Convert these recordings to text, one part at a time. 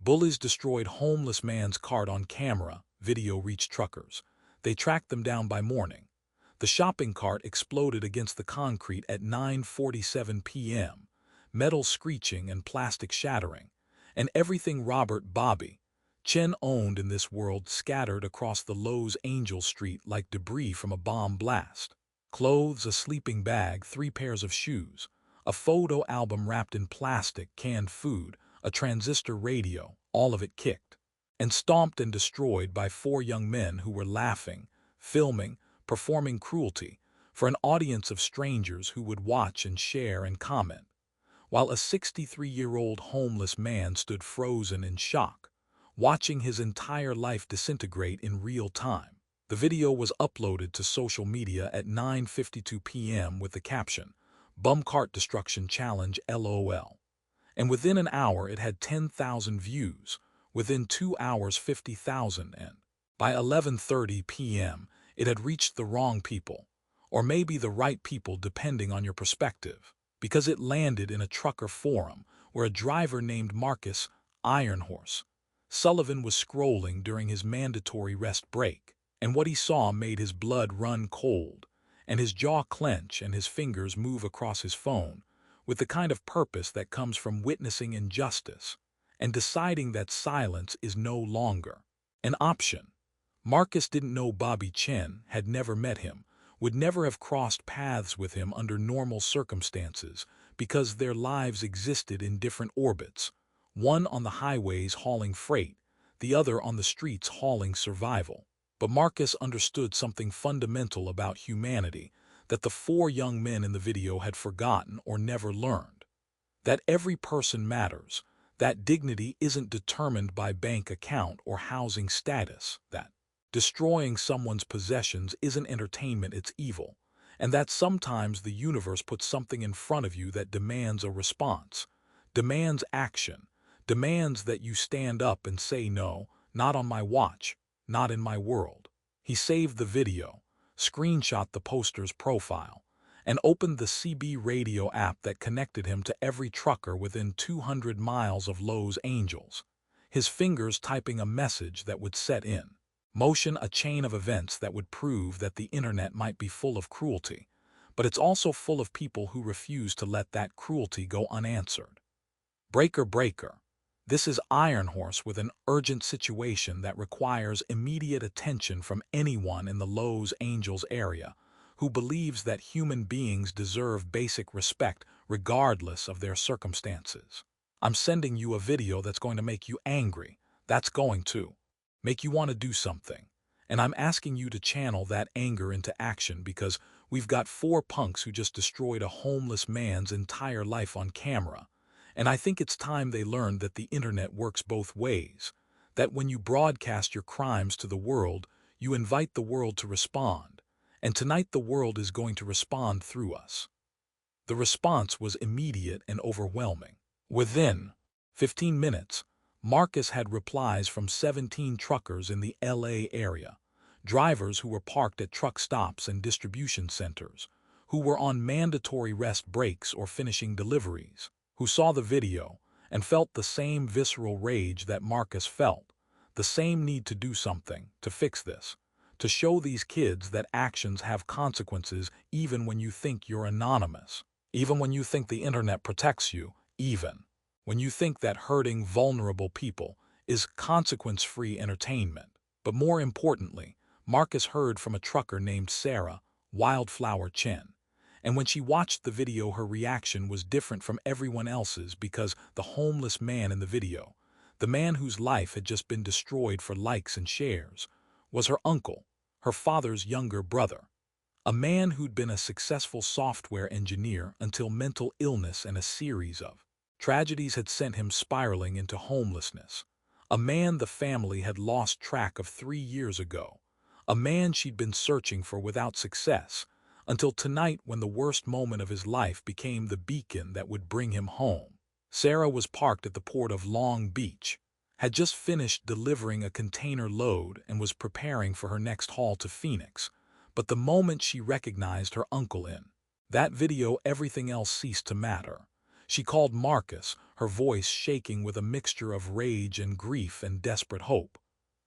Bullies destroyed homeless man's cart on camera, video reached truckers. They tracked them down by morning. The shopping cart exploded against the concrete at 9:47 p.m., metal screeching and plastic shattering, and everything Robert Bobby Chen owned in this world scattered across the Lowe's Angel Street like debris from a bomb blast. Clothes, a sleeping bag, 3 pairs of shoes, a photo album wrapped in plastic, canned food, a transistor radio, all of it kicked and stomped and destroyed by 4 young men who were laughing, filming, performing cruelty for an audience of strangers who would watch and share and comment, while a 63-year-old homeless man stood frozen in shock, watching his entire life disintegrate in real time. The video was uploaded to social media at 9:52 p.m. with the caption, "Bum Cart Destruction Challenge LOL." And within an hour it had 10,000 views, within 2 hours 50,000, and by 11:30 p.m. it had reached the wrong people, or maybe the right people depending on your perspective, because it landed in a trucker forum where a driver named Marcus Ironhorse Sullivan was scrolling during his mandatory rest break, and what he saw made his blood run cold, and his jaw clench and his fingers move across his phone, with the kind of purpose that comes from witnessing injustice and deciding that silence is no longer an option. Marcus didn't know Bobby Chen, had never met him, would never have crossed paths with him under normal circumstances because their lives existed in different orbits, one on the highways hauling freight, the other on the streets hauling survival. But Marcus understood something fundamental about humanity that the 4 young men in the video had forgotten or never learned. That every person matters, that dignity isn't determined by bank account or housing status, that destroying someone's possessions isn't entertainment, it's evil, and that sometimes the universe puts something in front of you that demands a response, demands action, demands that you stand up and say no, not on my watch, not in my world. He saved the video, screenshot the poster's profile, and opened the CB radio app that connected him to every trucker within 200 miles of Lowe's Angels, his fingers typing a message that would set in motion a chain of events that would prove that the internet might be full of cruelty, but it's also full of people who refuse to let that cruelty go unanswered. Breaker, breaker. This is Ironhorse with an urgent situation that requires immediate attention from anyone in the Lowe's Angels area who believes that human beings deserve basic respect regardless of their circumstances. I'm sending you a video that's going to make you angry. That's going to make you want to do something. And I'm asking you to channel that anger into action because we've got 4 punks who just destroyed a homeless man's entire life on camera. And I think it's time they learned that the internet works both ways, that when you broadcast your crimes to the world, you invite the world to respond. And tonight the world is going to respond through us. The response was immediate and overwhelming. Within 15 minutes, Marcus had replies from 17 truckers in the LA area, drivers who were parked at truck stops and distribution centers, who were on mandatory rest breaks or finishing deliveries, who saw the video and felt the same visceral rage that Marcus felt, the same need to do something, to fix this, to show these kids that actions have consequences even when you think you're anonymous, even when you think the internet protects you, even when you think that hurting vulnerable people is consequence-free entertainment. But more importantly, Marcus heard from a trucker named Sarah Wildflower Chen. And when she watched the video, her reaction was different from everyone else's because the homeless man in the video, the man whose life had just been destroyed for likes and shares, was her uncle, her father's younger brother, a man who'd been a successful software engineer until mental illness and a series of tragedies had sent him spiraling into homelessness, a man the family had lost track of 3 years ago, a man she'd been searching for without success, until tonight when the worst moment of his life became the beacon that would bring him home. Sarah was parked at the port of Long Beach, had just finished delivering a container load and was preparing for her next haul to Phoenix, but the moment she recognized her uncle in that video, everything else ceased to matter. She called Marcus, her voice shaking with a mixture of rage and grief and desperate hope.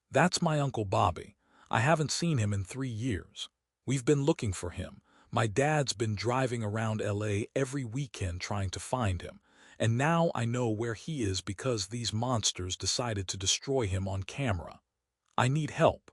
"That's my Uncle Bobby. I haven't seen him in 3 years. We've been looking for him. My dad's been driving around LA every weekend trying to find him. And now I know where he is because these monsters decided to destroy him on camera. I need help.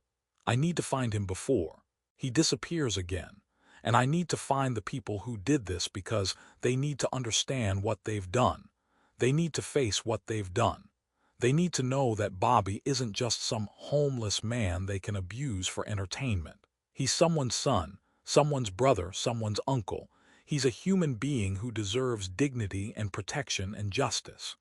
I need to find him before he disappears again. And I need to find the people who did this because they need to understand what they've done. They need to face what they've done. They need to know that Bobby isn't just some homeless man they can abuse for entertainment. He's someone's son, someone's brother, someone's uncle. He's a human being who deserves dignity and protection and justice."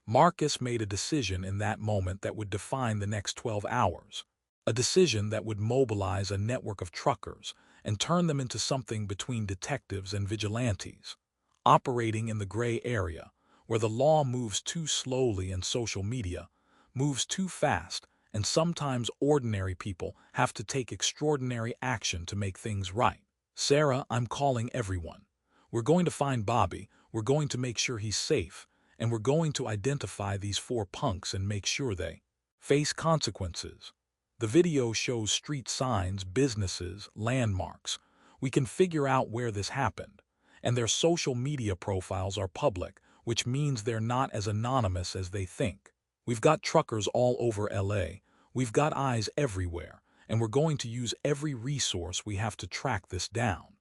Marcus made a decision in that moment that would define the next 12 hours. A decision that would mobilize a network of truckers and turn them into something between detectives and vigilantes, operating in the gray area, where the law moves too slowly and social media moves too fast, and sometimes ordinary people have to take extraordinary action to make things right. "Sarah, I'm calling everyone. We're going to find Bobby, we're going to make sure he's safe, and we're going to identify these 4 punks and make sure they face consequences." The video shows street signs, businesses, landmarks. We can figure out where this happened. And their social media profiles are public, which means they're not as anonymous as they think. We've got truckers all over LA. We've got eyes everywhere, and we're going to use every resource we have to track this down.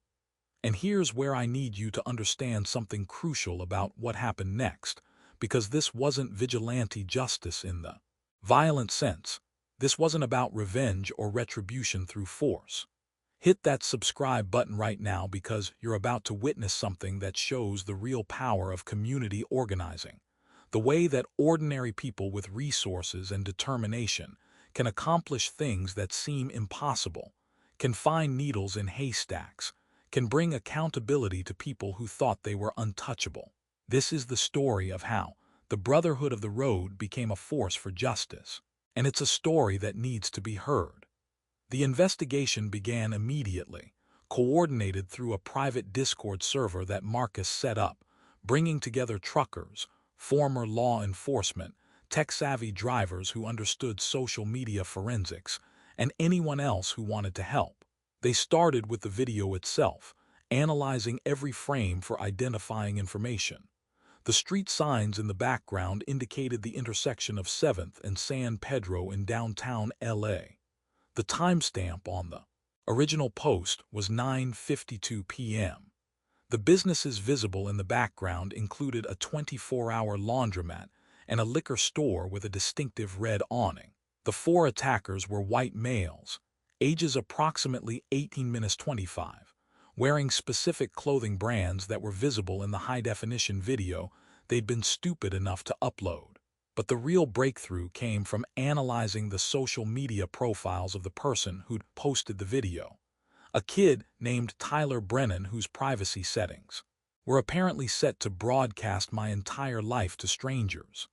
And here's where I need you to understand something crucial about what happened next, because this wasn't vigilante justice in the violent sense. This wasn't about revenge or retribution through force. Hit that subscribe button right now because you're about to witness something that shows the real power of community organizing. The way that ordinary people with resources and determination can accomplish things that seem impossible, can find needles in haystacks, can bring accountability to people who thought they were untouchable. This is the story of how the Brotherhood of the Road became a force for justice. And it's a story that needs to be heard. The investigation began immediately, coordinated through a private Discord server that Marcus set up, bringing together truckers, former law enforcement, tech-savvy drivers who understood social media forensics, and anyone else who wanted to help. They started with the video itself, analyzing every frame for identifying information. The street signs in the background indicated the intersection of 7th and San Pedro in downtown LA. The timestamp on the original post was 9:52 p.m. The businesses visible in the background included a 24-hour laundromat and a liquor store with a distinctive red awning. The 4 attackers were white males, ages approximately 18–25. Wearing specific clothing brands that were visible in the high-definition video they'd been stupid enough to upload. But the real breakthrough came from analyzing the social media profiles of the person who'd posted the video. A kid named Tyler Brennan, whose privacy settings were apparently set to broadcast my entire life to strangers.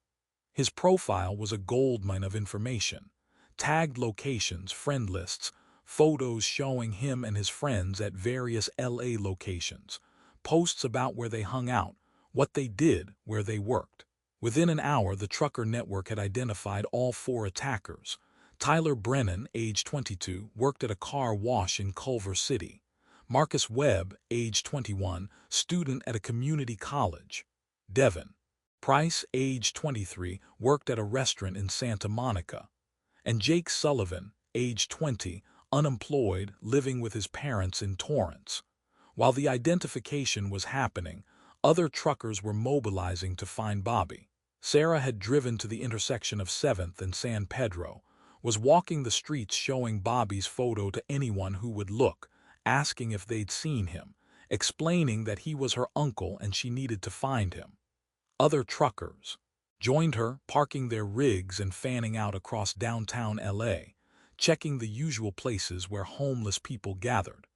His profile was a goldmine of information: tagged locations, friend lists, photos showing him and his friends at various LA locations, posts about where they hung out, what they did, where they worked. Within an hour, the trucker network had identified all 4 attackers. Tyler Brennan, age 22, worked at a car wash in Culver City. Marcus Webb, age 21, student at a community college. Devin Price, age 23, worked at a restaurant in Santa Monica. And Jake Sullivan, age 20, unemployed, living with his parents in Torrance. While the identification was happening, other truckers were mobilizing to find Bobby. Sarah had driven to the intersection of 7th and San Pedro, was walking the streets showing Bobby's photo to anyone who would look, asking if they'd seen him, explaining that he was her uncle and she needed to find him. Other truckers joined her, parking their rigs and fanning out across downtown LA, checking the usual places where homeless people gathered.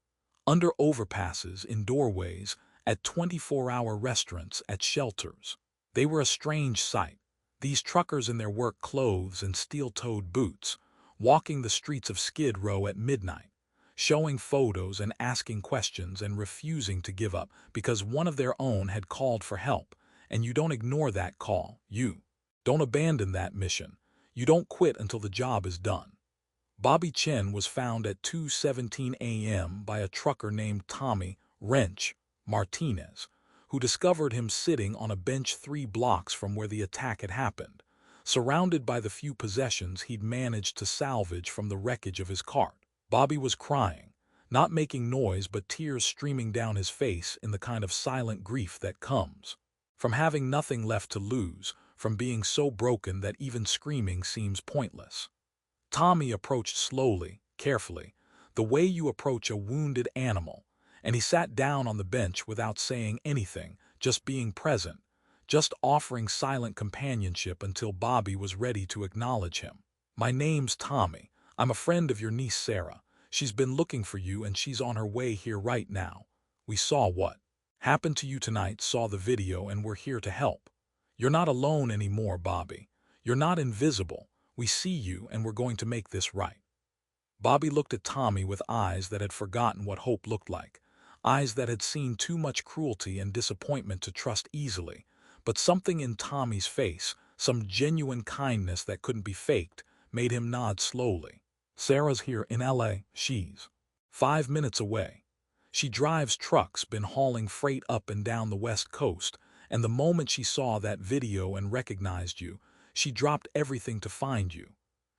Under overpasses, in doorways, at 24-hour restaurants, at shelters. They were a strange sight. These truckers in their work clothes and steel-toed boots, walking the streets of Skid Row at midnight, showing photos and asking questions and refusing to give up because one of their own had called for help, and you don't ignore that call. You don't abandon that mission. You don't quit until the job is done. Bobby Chen was found at 2:17 a.m. by a trucker named Tommy Wrench Martinez, who discovered him sitting on a bench 3 blocks from where the attack had happened, surrounded by the few possessions he'd managed to salvage from the wreckage of his cart. Bobby was crying, not making noise but tears streaming down his face in the kind of silent grief that comes from having nothing left to lose, from being so broken that even screaming seems pointless. Tommy approached slowly, carefully, the way you approach a wounded animal, and he sat down on the bench without saying anything, just being present, just offering silent companionship until Bobby was ready to acknowledge him. "My name's Tommy. I'm a friend of your niece Sarah. She's been looking for you and she's on her way here right now. We saw what happened to you tonight, saw the video, and we're here to help. You're not alone anymore, Bobby. You're not invisible. We see you and we're going to make this right." Bobby looked at Tommy with eyes that had forgotten what hope looked like, eyes that had seen too much cruelty and disappointment to trust easily, but something in Tommy's face, some genuine kindness that couldn't be faked, made him nod slowly. "Sarah's here in LA. She's 5 minutes away. She drives trucks, been hauling freight up and down the West Coast, and the moment she saw that video and recognized you, she dropped everything to find you.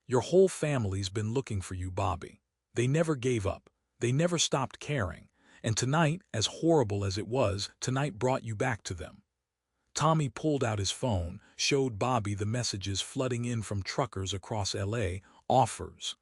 Your whole family's been looking for you, Bobby. They never gave up. They never stopped caring. And tonight, as horrible as it was, tonight brought you back to them." Tommy pulled out his phone, showed Bobby the messages flooding in from truckers across LA, offers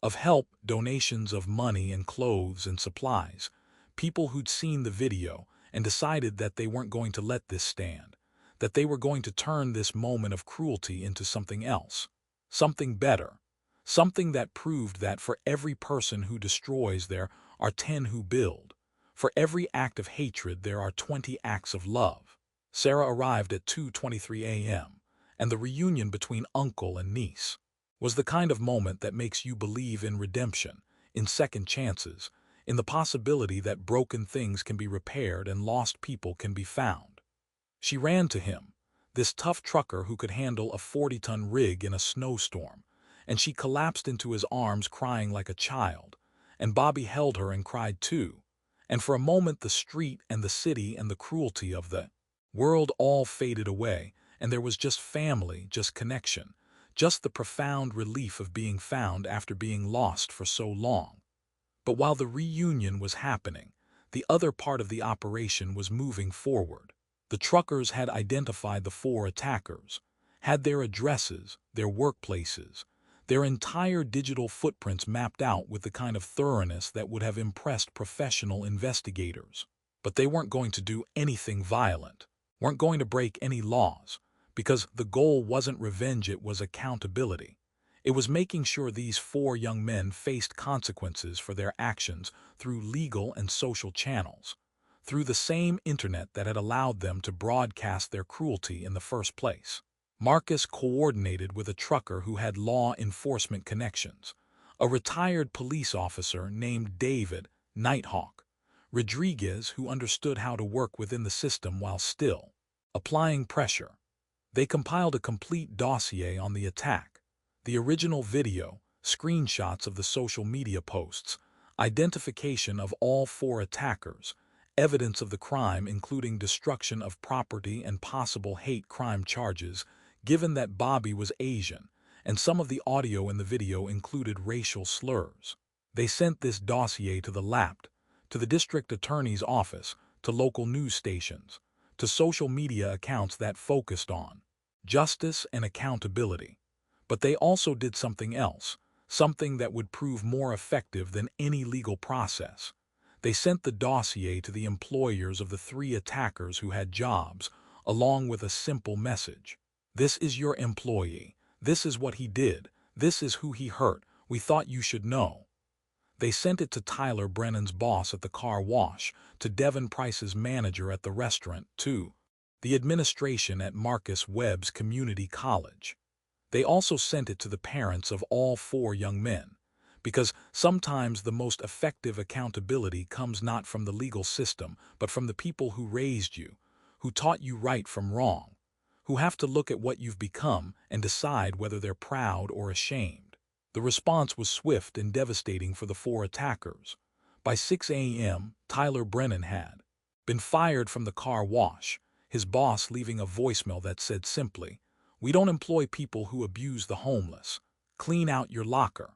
of help, donations of money and clothes and supplies, people who'd seen the video and decided that they weren't going to let this stand, that they were going to turn this moment of cruelty into something else, something better, something that proved that for every person who destroys there are 10 who build. For every act of hatred there are 20 acts of love. Sarah arrived at 2:23 a.m., and the reunion between uncle and niece was the kind of moment that makes you believe in redemption, in second chances, in the possibility that broken things can be repaired and lost people can be found. She ran to him, this tough trucker who could handle a 40-ton rig in a snowstorm, and she collapsed into his arms crying like a child, and Bobby held her and cried too. And for a moment the street and the city and the cruelty of the world all faded away, and there was just family, just connection, just the profound relief of being found after being lost for so long. But while the reunion was happening, the other part of the operation was moving forward. The truckers had identified the 4 attackers, had their addresses, their workplaces, their entire digital footprints mapped out with the kind of thoroughness that would have impressed professional investigators. But they weren't going to do anything violent, weren't going to break any laws, because the goal wasn't revenge, it was accountability. It was making sure these 4 young men faced consequences for their actions through legal and social channels, through the same internet that had allowed them to broadcast their cruelty in the first place. Marcus coordinated with a trucker who had law enforcement connections, a retired police officer named David Nighthawk Rodriguez, who understood how to work within the system while still applying pressure. They compiled a complete dossier on the attack, the original video, screenshots of the social media posts, identification of all 4 attackers, evidence of the crime including destruction of property and possible hate crime charges, given that Bobby was Asian, and some of the audio in the video included racial slurs. They sent this dossier to the LAPT, to the district attorney's office, to local news stations, to social media accounts that focused on justice and accountability. But they also did something else, something that would prove more effective than any legal process. They sent the dossier to the employers of the 3 attackers who had jobs, along with a simple message. "This is your employee. This is what he did. This is who he hurt. We thought you should know." They sent it to Tyler Brennan's boss at the car wash, to Devin Price's manager at the restaurant, to the administration at Marcus Webb's community college. They also sent it to the parents of all 4 young men, because sometimes the most effective accountability comes not from the legal system, but from the people who raised you, who taught you right from wrong, who have to look at what you've become and decide whether they're proud or ashamed. The response was swift and devastating for the four attackers. By 6 a.m., Tyler Brennan had been fired from the car wash, his boss leaving a voicemail that said simply, "We don't employ people who abuse the homeless. Clean out your locker."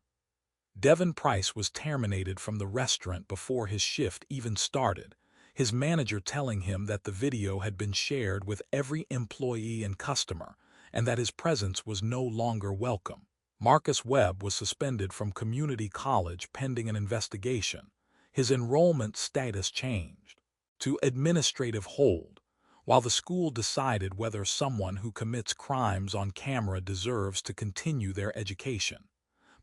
Devin Price was terminated from the restaurant before his shift even started, his manager telling him that the video had been shared with every employee and customer, and that his presence was no longer welcome. Marcus Webb was suspended from community college pending an investigation. His enrollment status changed to administrative hold, while the school decided whether someone who commits crimes on camera deserves to continue their education.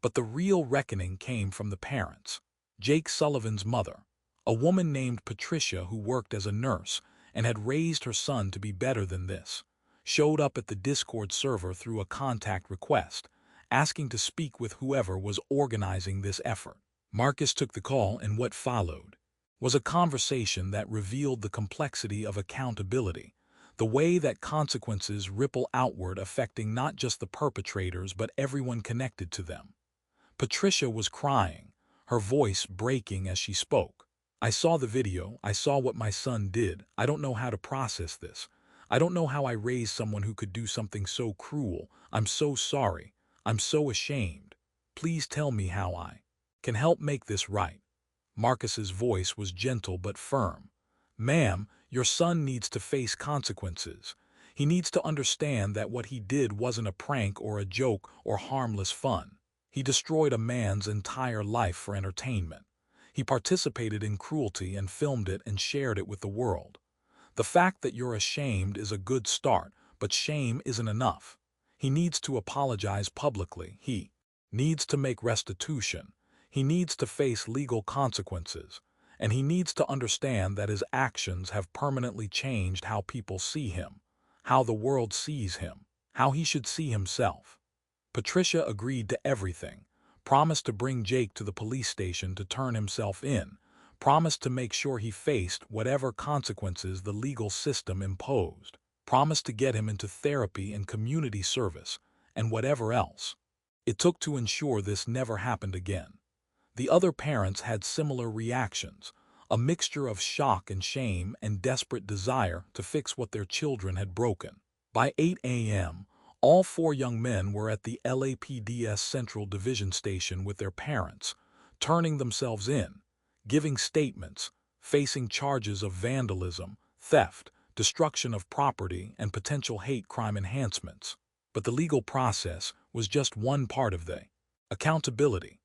But the real reckoning came from the parents. Jake Sullivan's mother, a woman named Patricia who worked as a nurse and had raised her son to be better than this, showed up at the Discord server through a contact request, asking to speak with whoever was organizing this effort. Marcus took the call, and what followed was a conversation that revealed the complexity of accountability, the way that consequences ripple outward, affecting not just the perpetrators but everyone connected to them. Patricia was crying, her voice breaking as she spoke. "I saw the video, I saw what my son did. I don't know how to process this. I don't know how I raised someone who could do something so cruel. I'm so sorry. I'm so ashamed. Please tell me how I can help make this right." Marcus's voice was gentle but firm. "Ma'am, your son needs to face consequences. He needs to understand that what he did wasn't a prank or a joke or harmless fun. He destroyed a man's entire life for entertainment. He participated in cruelty and filmed it and shared it with the world. The fact that you're ashamed is a good start, but shame isn't enough. He needs to apologize publicly. He needs to make restitution. He needs to face legal consequences. And he needs to understand that his actions have permanently changed how people see him, how the world sees him, how he should see himself." Patricia agreed to everything, promised to bring Jake to the police station to turn himself in, promised to make sure he faced whatever consequences the legal system imposed, promised to get him into therapy and community service, and whatever else it took to ensure this never happened again. The other parents had similar reactions, a mixture of shock and shame and desperate desire to fix what their children had broken. By 8 a.m., all four young men were at the LAPD's Central Division Station with their parents, turning themselves in, giving statements, facing charges of vandalism, theft, destruction of property, and potential hate crime enhancements. But the legal process was just one part of the accountability.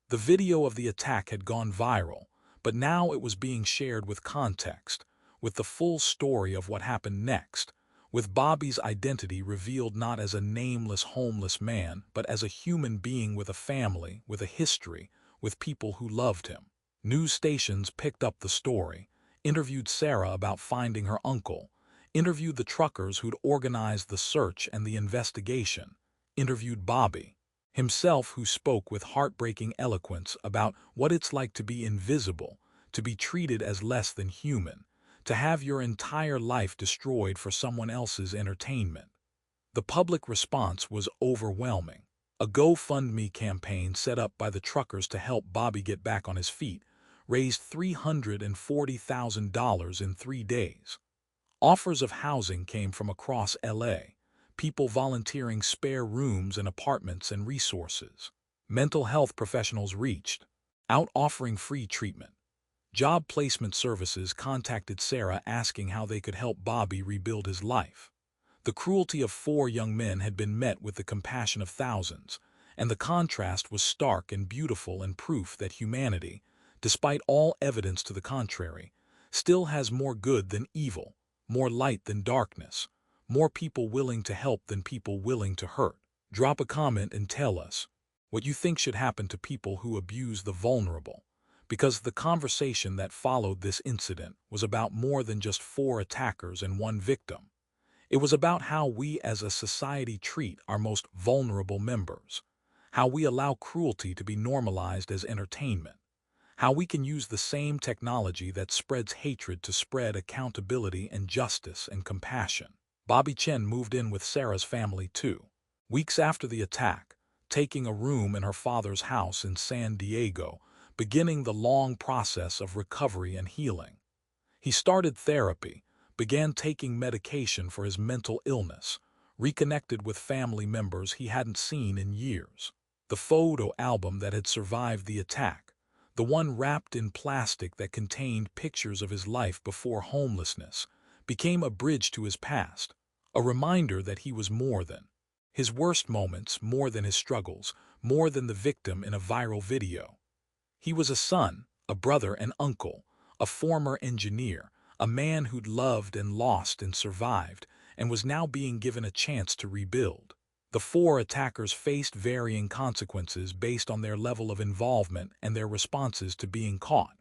The video of the attack had gone viral, but now it was being shared with context, with the full story of what happened next, with Bobby's identity revealed not as a nameless homeless man, but as a human being with a family, with a history, with people who loved him. News stations picked up the story, interviewed Sarah about finding her uncle, interviewed the truckers who'd organized the search and the investigation, interviewed Bobby himself, who spoke with heartbreaking eloquence about what it's like to be invisible, to be treated as less than human, to have your entire life destroyed for someone else's entertainment. The public response was overwhelming. A GoFundMe campaign set up by the truckers to help Bobby get back on his feet raised $340,000 in 3 days. Offers of housing came from across LA, people volunteering spare rooms and apartments and resources. Mental health professionals reached out offering free treatment. Job placement services contacted Sarah asking how they could help Bobby rebuild his life. The cruelty of 4 young men had been met with the compassion of thousands, and the contrast was stark and beautiful, and proof that humanity, despite all evidence to the contrary, still has more good than evil, more light than darkness, more people willing to help than people willing to hurt. Drop a comment and tell us what you think should happen to people who abuse the vulnerable, because the conversation that followed this incident was about more than just 4 attackers and 1 victim. It was about how we as a society treat our most vulnerable members, how we allow cruelty to be normalized as entertainment, how we can use the same technology that spreads hatred to spread accountability and justice and compassion. Bobby Chen moved in with Sarah's family too. Weeks after the attack, taking a room in her father's house in San Diego, beginning the long process of recovery and healing. He started therapy, began taking medication for his mental illness, reconnected with family members he hadn't seen in years. The photo album that had survived the attack, the one wrapped in plastic that contained pictures of his life before homelessness, became a bridge to his past, a reminder that he was more than his worst moments, more than his struggles, more than the victim in a viral video. He was a son, a brother and uncle, a former engineer, a man who'd loved and lost and survived, and was now being given a chance to rebuild. The four attackers faced varying consequences based on their level of involvement and their responses to being caught.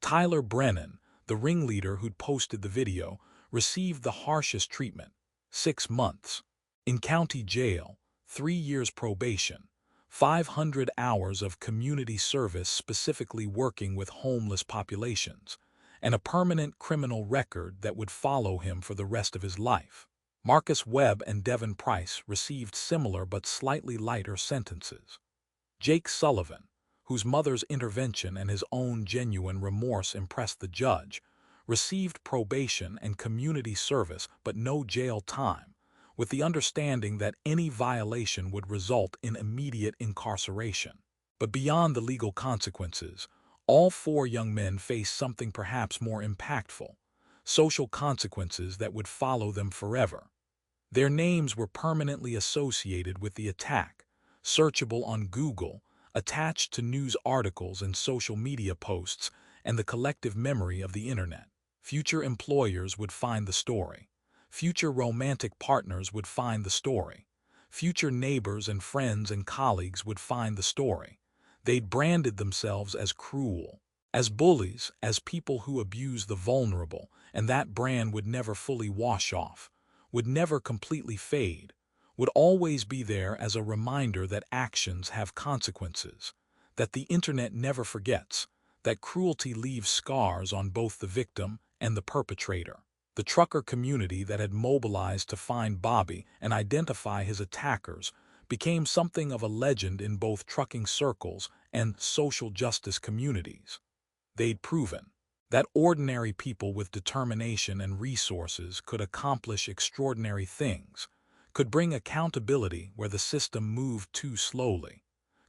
Tyler Brennan, the ringleader who'd posted the video, received the harshest treatment, 6 months. In county jail, 3 years probation, 500 hours of community service specifically working with homeless populations, and a permanent criminal record that would follow him for the rest of his life. Marcus Webb and Devin Price received similar but slightly lighter sentences. Jake Sullivan, whose mother's intervention and his own genuine remorse impressed the judge, received probation and community service but no jail time, with the understanding that any violation would result in immediate incarceration. But beyond the legal consequences, all four young men faced something perhaps more impactful, social consequences that would follow them forever. Their names were permanently associated with the attack, searchable on Google, attached to news articles and social media posts, and the collective memory of the internet. Future employers would find the story. Future romantic partners would find the story. Future neighbors and friends and colleagues would find the story. They'd branded themselves as cruel, as bullies, as people who abuse the vulnerable, and that brand would never fully wash off, would never completely fade, would always be there as a reminder that actions have consequences, that the internet never forgets, that cruelty leaves scars on both the victim and the perpetrator. The trucker community that had mobilized to find Bobby and identify his attackers became something of a legend in both trucking circles and social justice communities. They'd proven that ordinary people with determination and resources could accomplish extraordinary things, could bring accountability where the system moved too slowly,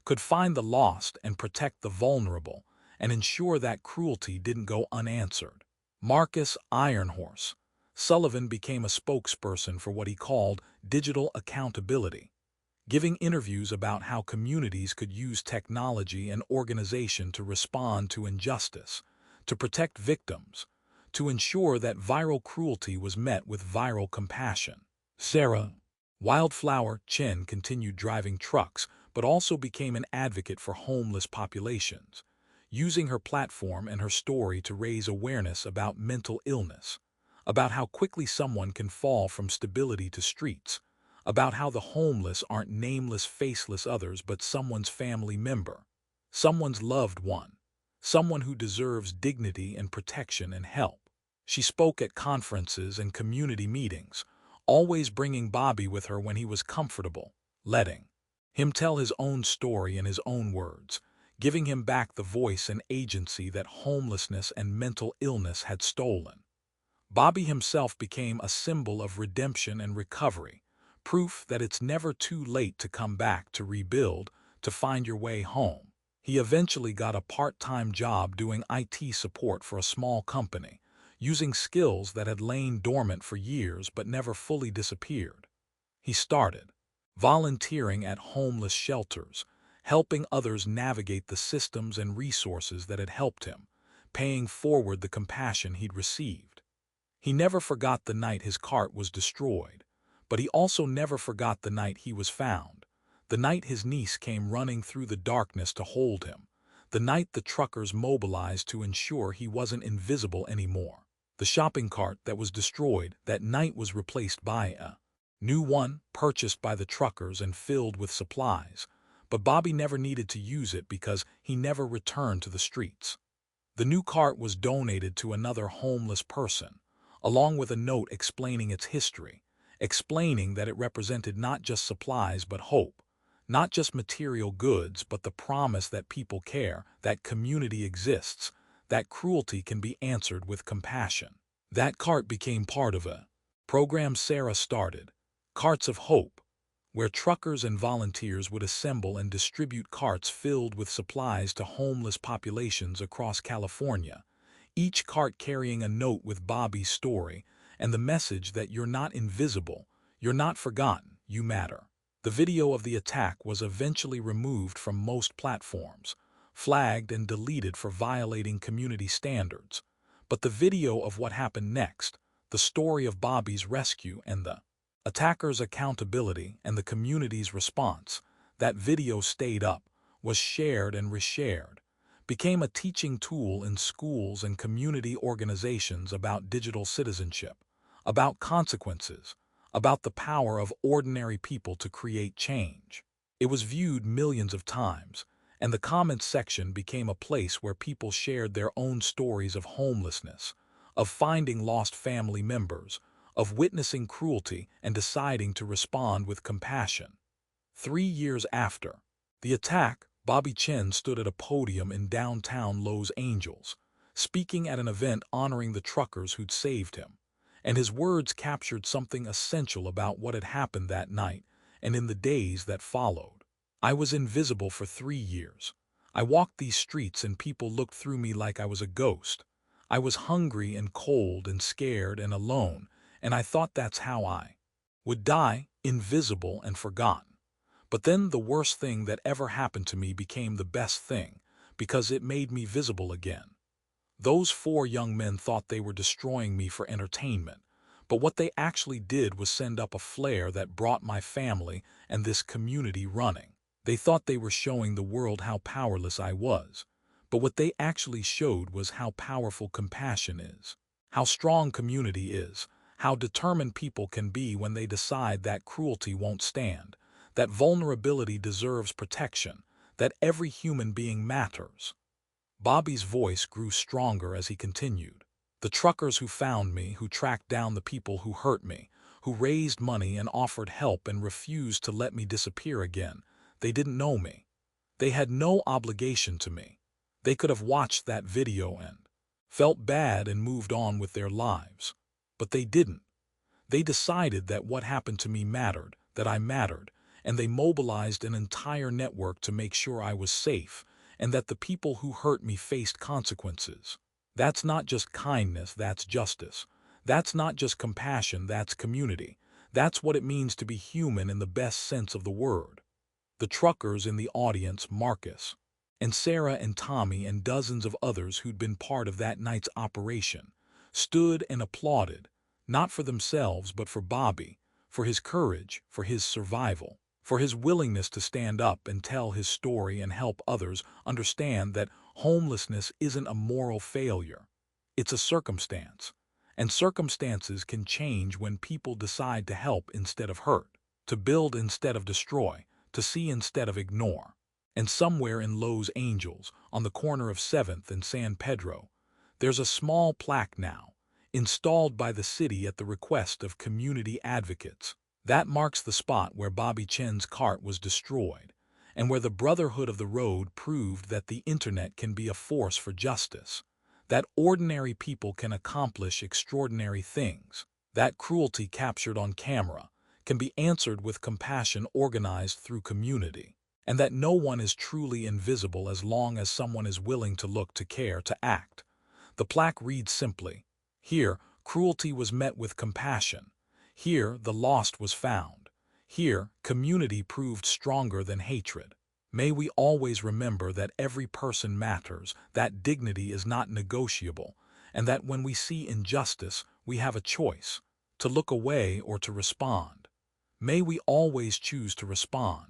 could find the lost and protect the vulnerable, and ensure that cruelty didn't go unanswered. Marcus Ironhorse Sullivan became a spokesperson for what he called digital accountability, giving interviews about how communities could use technology and organization to respond to injustice, to protect victims, to ensure that viral cruelty was met with viral compassion. Sarah Wildflower Chen continued driving trucks, but also became an advocate for homeless populations, using her platform and her story to raise awareness about mental illness, about how quickly someone can fall from stability to streets, about how the homeless aren't nameless, faceless others but someone's family member, someone's loved one, someone who deserves dignity and protection and help. She spoke at conferences and community meetings, always bringing Bobby with her when he was comfortable, letting him tell his own story in his own words, giving him back the voice and agency that homelessness and mental illness had stolen. Bobby himself became a symbol of redemption and recovery, proof that it's never too late to come back, to rebuild, to find your way home. He eventually got a part-time job doing IT support for a small company, using skills that had lain dormant for years but never fully disappeared. He started volunteering at homeless shelters, helping others navigate the systems and resources that had helped him, paying forward the compassion he'd received. He never forgot the night his cart was destroyed, but he also never forgot the night he was found, the night his niece came running through the darkness to hold him, the night the truckers mobilized to ensure he wasn't invisible anymore. The shopping cart that was destroyed that night was replaced by a new one, purchased by the truckers and filled with supplies, But Bobby never needed to use it because he never returned to the streets. The new cart was donated to another homeless person, along with a note explaining its history, explaining that it represented not just supplies but hope, not just material goods but the promise that people care, that community exists, that cruelty can be answered with compassion. That cart became part of a program Sarah started, Carts of Hope, where truckers and volunteers would assemble and distribute carts filled with supplies to homeless populations across California, each cart carrying a note with Bobby's story and the message that you're not invisible, you're not forgotten, you matter. The video of the attack was eventually removed from most platforms, flagged and deleted for violating community standards. But the video of what happened next, the story of Bobby's rescue and the attackers' accountability and the community's response, that video stayed up, was shared and reshared, became a teaching tool in schools and community organizations about digital citizenship, about consequences, about the power of ordinary people to create change. It was viewed millions of times, and the comments section became a place where people shared their own stories of homelessness, of finding lost family members, of witnessing cruelty and deciding to respond with compassion. 3 years after the attack, Bobby Chen stood at a podium in downtown Los Angeles, speaking at an event honoring the truckers who'd saved him, and his words captured something essential about what had happened that night and in the days that followed. I was invisible for 3 years. I walked these streets and people looked through me like I was a ghost. I was hungry and cold and scared and alone, and I thought that's how I would die, invisible and forgotten. But then the worst thing that ever happened to me became the best thing, because it made me visible again. Those 4 young men thought they were destroying me for entertainment, but what they actually did was send up a flare that brought my family and this community running. They thought they were showing the world how powerless I was, but what they actually showed was how powerful compassion is, how strong community is, how determined people can be when they decide that cruelty won't stand, that vulnerability deserves protection, that every human being matters. Bobby's voice grew stronger as he continued. The truckers who found me, who tracked down the people who hurt me, who raised money and offered help and refused to let me disappear again, they didn't know me. They had no obligation to me. They could have watched that video and felt bad and moved on with their lives. But they didn't. They decided that what happened to me mattered, that I mattered, and they mobilized an entire network to make sure I was safe and that the people who hurt me faced consequences. That's not just kindness, that's justice. That's not just compassion, that's community. That's what it means to be human in the best sense of the word. The truckers in the audience, Marcus, and Sarah and Tommy and dozens of others who'd been part of that night's operation, stood and applauded, not for themselves but for Bobby, for his courage, for his survival, for his willingness to stand up and tell his story and help others understand that homelessness isn't a moral failure. It's a circumstance, and circumstances can change when people decide to help instead of hurt, to build instead of destroy, to see instead of ignore. And somewhere in Los Angeles, on the corner of 7th and San Pedro, there's a small plaque now, installed by the city at the request of community advocates. That marks the spot where Bobby Chen's cart was destroyed, and where the Brotherhood of the Road proved that the internet can be a force for justice, that ordinary people can accomplish extraordinary things, that cruelty captured on camera can be answered with compassion organized through community, and that no one is truly invisible as long as someone is willing to look, to care, to act. The plaque reads simply, "Here, cruelty was met with compassion. Here, the lost was found. Here, community proved stronger than hatred." May we always remember that every person matters, that dignity is not negotiable, and that when we see injustice, we have a choice, to look away or to respond. May we always choose to respond.